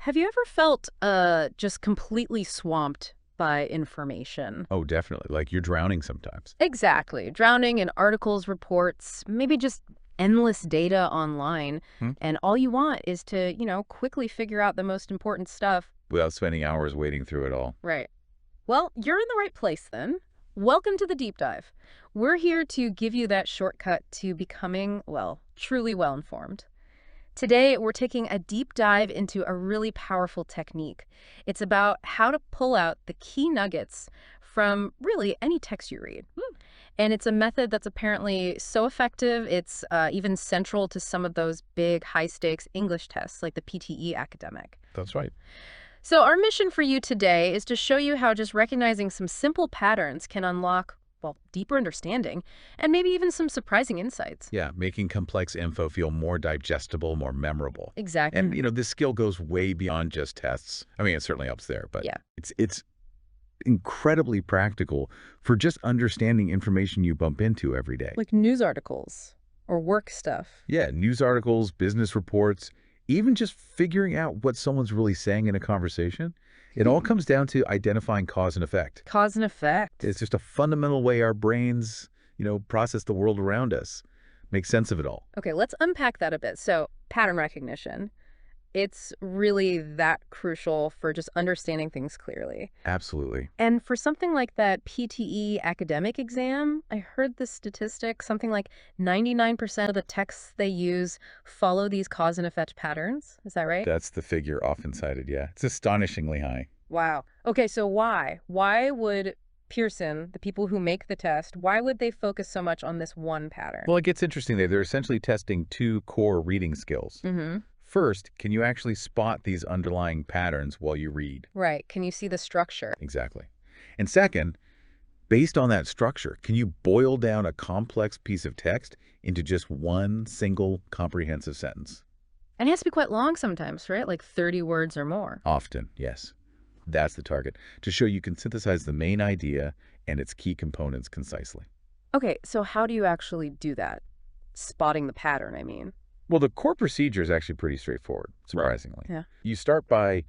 Have you ever felt just completely swamped by information? Oh, definitely. Like you're drowning sometimes. Exactly. Drowning in articles, reports, maybe just endless data online. Hmm? And all you want is to, quickly figure out the most important stuff. Without spending hours wading through it all. Right. Well, you're in the right place then. Welcome to the deep dive. We're here to give you that shortcut to becoming, well, truly well informed. Today, we're taking a deep dive into a really powerful technique. It's about how to pull out the key nuggets from really any text you read. And it's a method that's apparently so effective, it's even central to some of those big high-stakes English tests like the PTE Academic. That's right. So our mission for you today is to show you how just recognizing some simple patterns can unlock, well, deeper understanding and maybe even some surprising insights. Yeah, making complex info feel more digestible, more memorable. Exactly. And, this skill goes way beyond just tests. I mean, it certainly helps there, but Yeah. it's incredibly practical for just understanding information you bump into every day. Like news articles or work stuff. Yeah, news articles, business reports, even just figuring out what someone's really saying in a conversation. It all comes down to identifying cause and effect. Cause and effect. It's just a fundamental way our brains, process the world around us, make sense of it all. Okay, let's unpack that a bit. So, pattern recognition, it's really that crucial for just understanding things clearly. Absolutely. And for something like that PTE academic exam, I heard this statistic, something like 99% of the texts they use follow these cause and effect patterns. Is that right? That's the figure often cited, yeah. It's astonishingly high. Wow. Okay, so why? Why would Pearson, the people who make the test, why would they focus so much on this one pattern? Well, it gets interesting there. They're essentially testing two core reading skills. Mm-hmm. First, can you actually spot these underlying patterns while you read? Right. Can you see the structure? Exactly. And second, based on that structure, can you boil down a complex piece of text into just one single comprehensive sentence? And it has to be quite long sometimes, right? Like 30 words or more. Often, yes. That's the target, to show you can synthesize the main idea and its key components concisely. Okay, so how do you actually do that? Spotting the pattern, I mean. Well, the core procedure is actually pretty straightforward, surprisingly. Yeah. You start by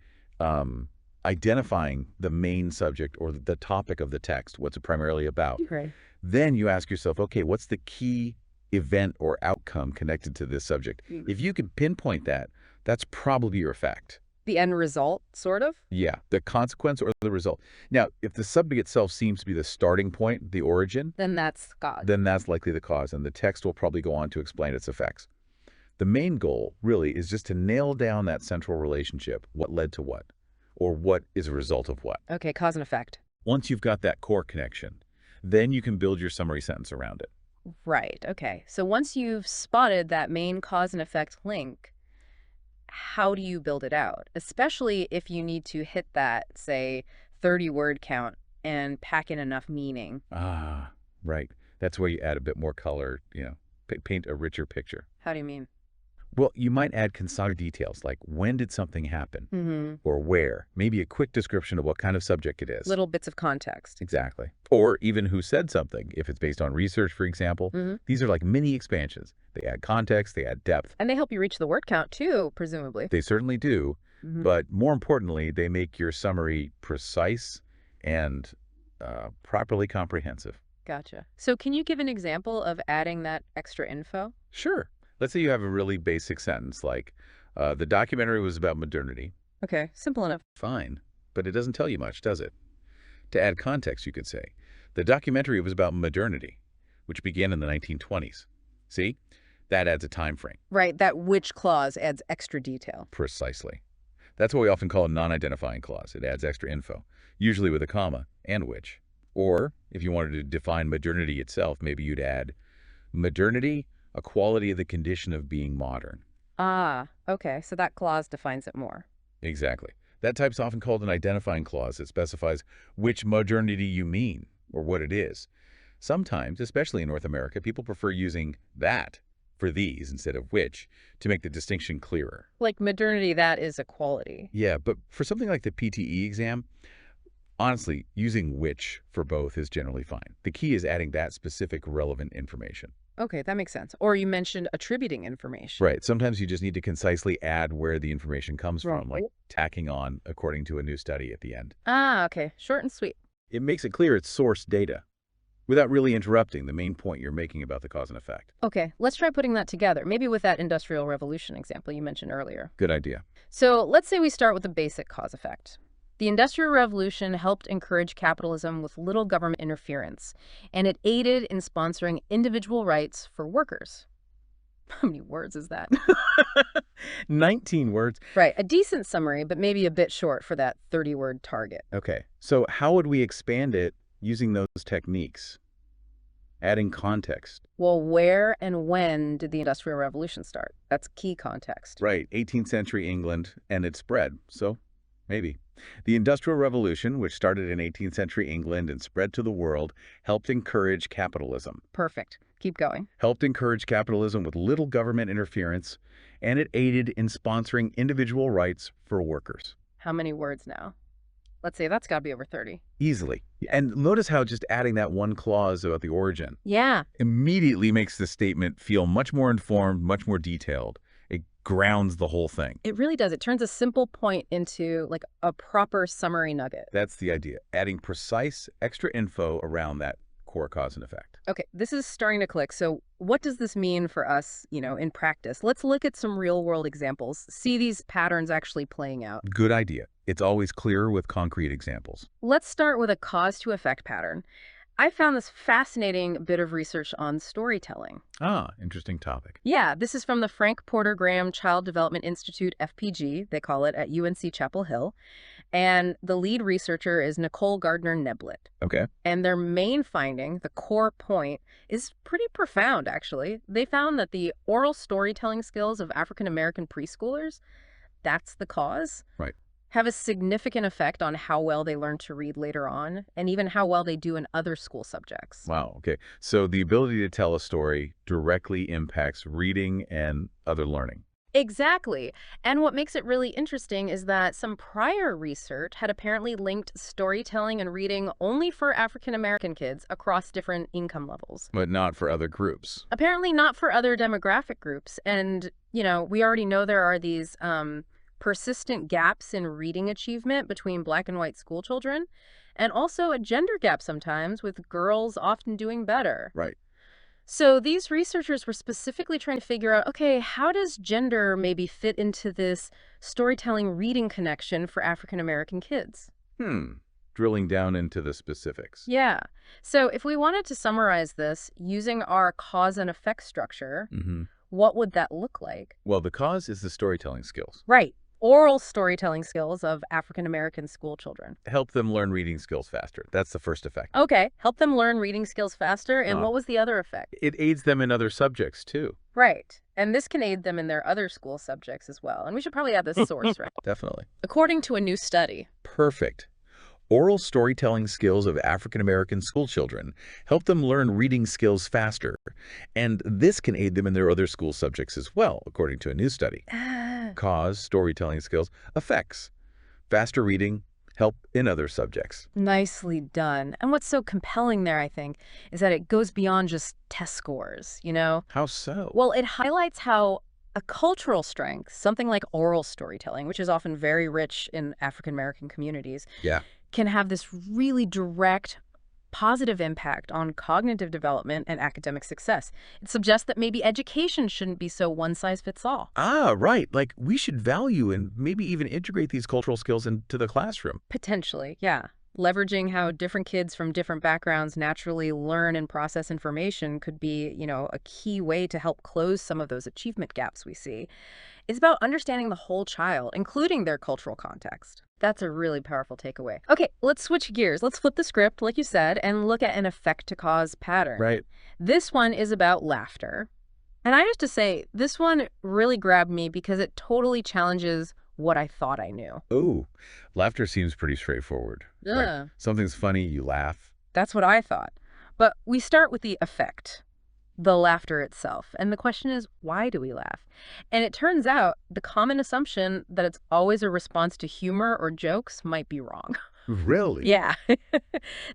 identifying the main subject or the topic of the text, what's it primarily about. Right. Then you ask yourself, okay, what's the key event or outcome connected to this subject? If you can pinpoint that, that's probably your effect. The end result, sort of? Yeah, the consequence or the result. Now, if the subject itself seems to be the starting point, the origin, Then that's God. then that's likely the cause, and the text will probably go on to explain its effects. The main goal, really, is just to nail down that central relationship, what led to what, or what is a result of what. Okay, cause and effect. Once you've got that core connection, then you can build your summary sentence around it. Right, okay. So once you've spotted that main cause and effect link, how do you build it out? Especially if you need to hit that, say, 30-word count and pack in enough meaning. Ah, right. That's where you add a bit more color, paint a richer picture. How do you mean? Well, you might add concise details like when did something happen Mm-hmm. or where, maybe a quick description of what kind of subject it is. Little bits of context. Exactly. Or even who said something, if it's based on research, for example. Mm-hmm. These are like mini expansions. They add context, they add depth. And they help you reach the word count, too, presumably. They certainly do, Mm-hmm. but more importantly, they make your summary precise and properly comprehensive. Gotcha. So can you give an example of adding that extra info? Sure. Let's say you have a really basic sentence like, the documentary was about modernity. Okay, simple enough. Fine, but it doesn't tell you much, does it? To add context, you could say, the documentary was about modernity, which began in the 1920s. See? That adds a time frame. Right, that which clause adds extra detail. Precisely. That's what we often call a non-identifying clause. It adds extra info, usually with a comma and which. Or, if you wanted to define modernity itself, maybe you'd add, modernity, a quality of the condition of being modern. Ah, okay, so that clause defines it more. Exactly. That type's often called an identifying clause. It specifies which modernity you mean, or what it is. Sometimes, especially in North America, people prefer using that for these instead of which to make the distinction clearer. Like modernity, that is a quality. Yeah, but for something like the PTE exam, honestly, using which for both is generally fine. The key is adding that specific relevant information. Okay, that makes sense. Or you mentioned attributing information. Right. Sometimes you just need to concisely add where the information comes Right. from, like tacking on according to a new study at the end. Ah, okay. Short and sweet. It makes it clear it's source data without really interrupting the main point you're making about the cause and effect. Okay, let's try putting that together, maybe with that Industrial Revolution example you mentioned earlier. Good idea. So let's say we start with the basic cause effect. The Industrial Revolution helped encourage capitalism with little government interference, and it aided in sponsoring individual rights for workers. How many words is that? 19 words. Right, a decent summary, but maybe a bit short for that 30-word target. Okay. So how would we expand it using those techniques? Adding context. Well, where and when did the Industrial Revolution start? That's key context. Right. 18th century England, and it spread. So maybe. The Industrial Revolution, which started in 18th century England and spread to the world, helped encourage capitalism. Perfect. Keep going. Helped encourage capitalism with little government interference, and it aided in sponsoring individual rights for workers. How many words now? Let's say that's got to be over 30. Easily. And notice how just adding that one clause about the origin Yeah. immediately makes the statement feel much more informed, much more detailed. It grounds the whole thing. It really does. It turns a simple point into like a proper summary nugget. That's the idea, adding precise extra info around that core cause and effect. Okay, this is starting to click. So what does this mean for us, in practice? Let's look at some real world examples, see these patterns actually playing out. Good idea. It's always clearer with concrete examples. Let's start with a cause to effect pattern. I found this fascinating bit of research on storytelling. Ah, interesting topic. Yeah, this is from the Frank Porter Graham Child Development Institute, FPG, they call it, at UNC Chapel Hill. And the lead researcher is Nicole Gardner-Neblett. Okay. And their main finding, the core point, is pretty profound, actually. They found that the oral storytelling skills of African-American preschoolers, that's the cause, Right. have a significant effect on how well they learn to read later on, and even how well they do in other school subjects. Wow. Okay. So the ability to tell a story directly impacts reading and other learning. Exactly. And what makes it really interesting is that some prior research had apparently linked storytelling and reading only for African American kids across different income levels. But not for other groups. Apparently not for other demographic groups. And, we already know there are these persistent gaps in reading achievement between Black and white school children, and also a gender gap sometimes, with girls often doing better. Right. So these researchers were specifically trying to figure out, okay, how does gender maybe fit into this storytelling reading connection for African American kids? Drilling down into the specifics. Yeah. So if we wanted to summarize this using our cause and effect structure, what would that look like? Well, the cause is the storytelling skills. Right. Oral storytelling skills of African American school children. Help them learn reading skills faster. That's the first effect. Okay. Help them learn reading skills faster. And what was the other effect? It aids them in other subjects, too. Right. And this can aid them in their other school subjects as well. And we should probably add this source, right? Definitely. According to a new study. Perfect. Oral storytelling skills of African American school children help them learn reading skills faster, and this can aid them in their other school subjects as well, according to a new study. Cause, storytelling skills, effects. Faster reading, help in other subjects. Nicely done. And what's so compelling there, I think, is that it goes beyond just test scores, How so? Well, it highlights how a cultural strength, something like oral storytelling, which is often very rich in African American communities, Yeah. can have this really direct, positive impact on cognitive development and academic success. It suggests that maybe education shouldn't be so one-size-fits-all. Ah, right. Like, we should value and maybe even integrate these cultural skills into the classroom. Potentially, yeah. Leveraging how different kids from different backgrounds naturally learn and process information could be, a key way to help close some of those achievement gaps we see. It's about understanding the whole child, including their cultural context. That's a really powerful takeaway. Okay, let's switch gears. Let's flip the script, like you said, and look at an effect-to-cause pattern. Right. This one is about laughter. And I have to say, this one really grabbed me because it totally challenges what I thought I knew. Ooh, laughter seems pretty straightforward. Yeah. Right? Something's funny, you laugh. That's what I thought. But we start with the effect, the laughter itself. And the question is, why do we laugh? And it turns out the common assumption that it's always a response to humor or jokes might be wrong. Really? Yeah.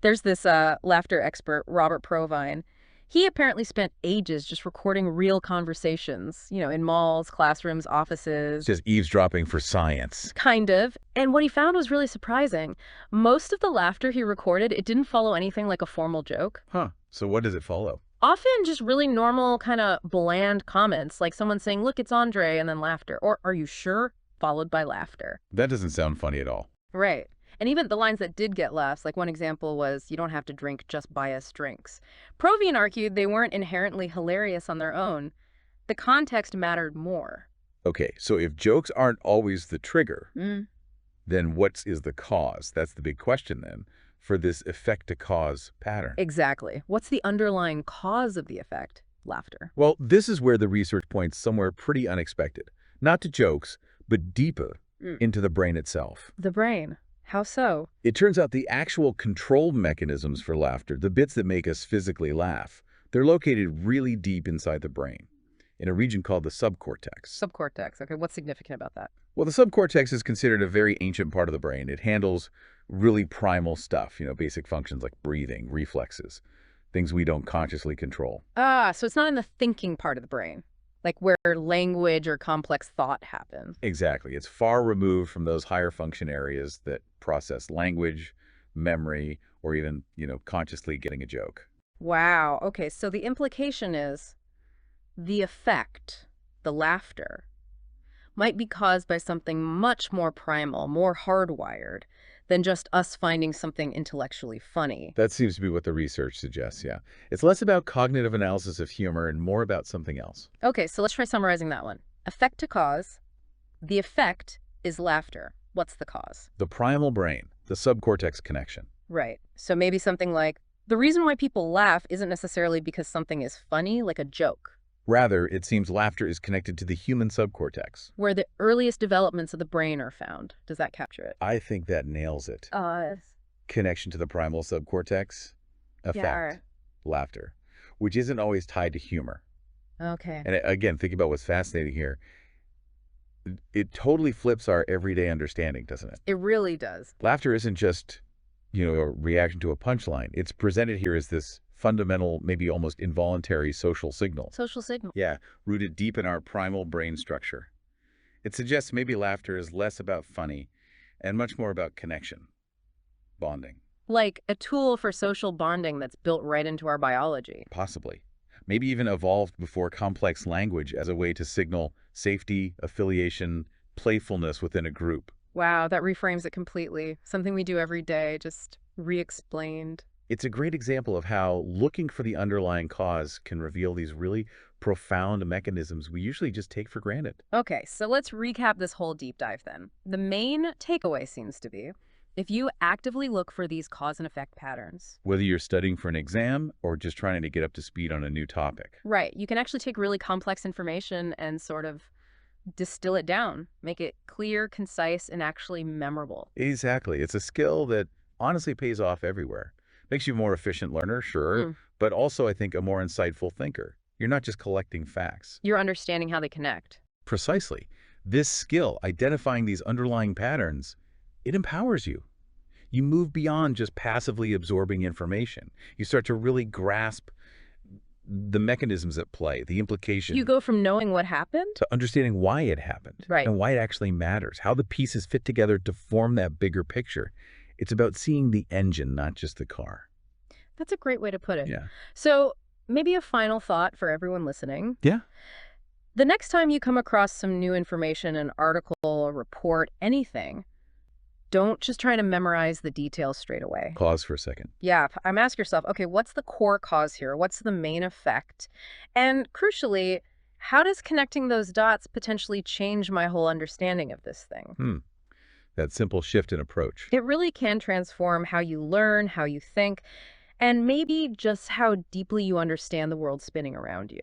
There's this laughter expert, Robert Provine. He apparently spent ages just recording real conversations, in malls, classrooms, It's offices. just eavesdropping for science. Kind of. And what he found was really surprising. Most of the laughter he recorded, it didn't follow anything like a formal joke. Huh. So what does it follow? Often just really normal, kind of bland comments, like someone saying, "Look, it's Andre," and then laughter. Or, "Are you sure?" followed by laughter. That doesn't sound funny at all. Right. And even the lines that did get laughs, like one example was, "You don't have to drink, just buy us drinks." Provian argued they weren't inherently hilarious on their own. The context mattered more. Okay, so if jokes aren't always the trigger, Mm. then what is the cause? That's the big question then for this effect-to-cause pattern. Exactly. What's the underlying cause of the effect? Laughter. Well, this is where the research points somewhere pretty unexpected. Not to jokes, but deeper Mm. into the brain itself. The brain. How so? It turns out the actual control mechanisms for laughter, the bits that make us physically laugh, they're located really deep inside the brain, in a region called the subcortex. Subcortex. Okay, what's significant about that? Well, the subcortex is considered a very ancient part of the brain. It handles really primal stuff, basic functions like breathing, reflexes, things we don't consciously control. Ah, so it's not in the thinking part of the brain, like where language or complex thought happen. Exactly. It's far removed from those higher function areas that process language, memory, or even, consciously getting a joke. Wow. Okay, so the implication is the effect, the laughter, might be caused by something much more primal, more hardwired, than just us finding something intellectually funny. That seems to be what the research suggests, yeah. It's less about cognitive analysis of humor and more about something else. Okay, so let's try summarizing that one. Effect to cause. The effect is laughter. What's the cause? The primal brain, the subcortex connection. Right. So maybe something like, the reason why people laugh isn't necessarily because something is funny, like a joke, Rather, it seems laughter is connected to the human subcortex. where the earliest developments of the brain are found. Does that capture it? I think that nails it. Uh, Connection to the primal subcortex, effect, yeah. laughter, which isn't always tied to humor. Okay. And again, think about what's fascinating here. It totally flips our everyday understanding, doesn't it? It really does. Laughter isn't just, a reaction to a punchline. It's presented here as this fundamental, maybe almost involuntary social signal. Social signal. Yeah, rooted deep in our primal brain structure. It suggests maybe laughter is less about funny and much more about connection, bonding, Like a tool for social bonding that's built right into our biology. possibly. Maybe even evolved before complex language as a way to signal safety, affiliation, playfulness within a group. Wow, that reframes it completely. Something we do every day, just re-explained. It's a great example of how looking for the underlying cause can reveal these really profound mechanisms we usually just take for granted. Okay, so let's recap this whole deep dive then. The main takeaway seems to be, if you actively look for these cause and effect patterns, Whether you're studying for an exam or just trying to get up to speed on a new topic. right, you can actually take really complex information and sort of distill it down, make it clear, concise, and actually memorable. Exactly. It's a skill that honestly pays off everywhere. Makes you a more efficient learner, sure, Mm. but also, I think, a more insightful thinker. You're not just collecting facts. You're understanding how they connect. Precisely. This skill, identifying these underlying patterns, it empowers you. You move beyond just passively absorbing information. You start to really grasp the mechanisms at play, the implication, You go from knowing what happened. to understanding why it happened Right. and why it actually matters, how the pieces fit together to form that bigger picture. It's about seeing the engine, not just the car. That's a great way to put it. Yeah. So maybe a final thought for everyone listening. Yeah. The next time you come across some new information, an article, a report, anything, don't just try to memorize the details straight away. Pause for a second. Yeah, ask yourself, okay, what's the core cause here? What's the main effect? And crucially, how does connecting those dots potentially change my whole understanding of this thing? That simple shift in approach. It really can transform how you learn, how you think, and maybe just how deeply you understand the world spinning around you.